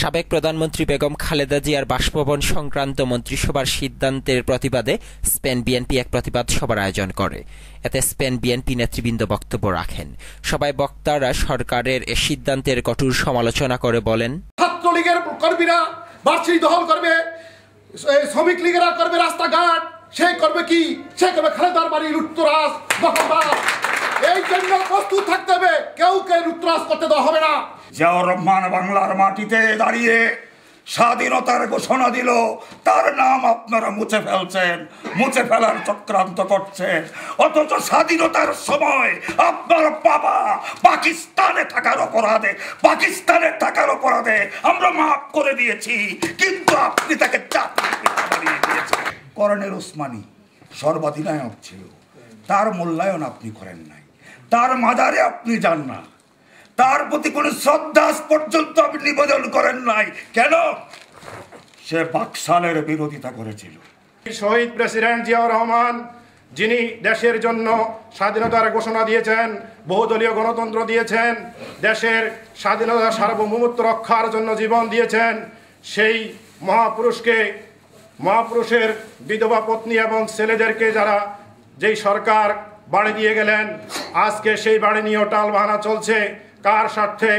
সাবেক প্রধানমন্ত্রী বেগম খালেদা জিয়ার বাসভবন সংক্রান্ত মন্ত্রিসভার সিদ্ধান্তের প্রতিবাদে স্পেন বিএনপি এক প্রতিবাদ সভার আয়োজন করে। এতে স্পেন বিএনপি নেতৃবৃন্দ বক্তব্য রাখেন। সবাই বক্তারা সরকারের এ সিদ্ধান্তের কঠোর সমালোচনা করে বলেন, ছাত্রলীগের কর্মীরা বার্ষিক দখল করবে, শ্রমিক লীগেরা করবে রাস্তাঘাট, সে করবে কি? সে করবে খালেদার বাড়ি লুটতরাজ, দখলদার। এই জন্য প্রস্তুত থাকতে হবে, কেউ লুটতরাজ করতে দেওয়া হবে না। জিয়াউর রহমান বাংলার মাটিতে দাঁড়িয়ে স্বাধীনতার ঘোষণা দিল, তার নাম আপনারা মুছে ফেলছেন, মুছে ফেলার চক্রান্ত করছেন। অথচ স্বাধীনতার সময় আপনার বাবা পাকিস্তানে থাকার অপরাধে আমরা মাফ করে দিয়েছি, কিন্তু আপনি তাকে চাকরি বানিয়ে দিয়েছেন। কর্নেল ওসমানী সর্বাধিনায়ক ছিল, তার মূল্যায়ন আপনি করেন নাই, তার মাজারে আপনি যান না, তার প্রতি কোন শ্রদ্ধা পর্যন্ত আপনি নিবেদন করেন নাই। কেন? সে বাকশালের বিরোধিতা করেছিল। শহীদ প্রেসিডেন্ট জিয়াউর রহমান, যিনি দেশের জন্য স্বাধীনতার ঘোষণা দিয়েছেন, বহুদলীয় গণতন্ত্র দিয়েছেন, দেশের স্বাধীনতা সার্বভৌমত্ব রক্ষার জন্য জীবন দিয়েছেন, সেই মহাপুরুষের বিধবা পত্নী এবং ছেলেদেরকে যারা যেই সরকার বাড়ি দিয়ে গেলেন, আজকে সেই বাড়ি নিয়েও টালবাহানা চলছে। কার স্বার্থে?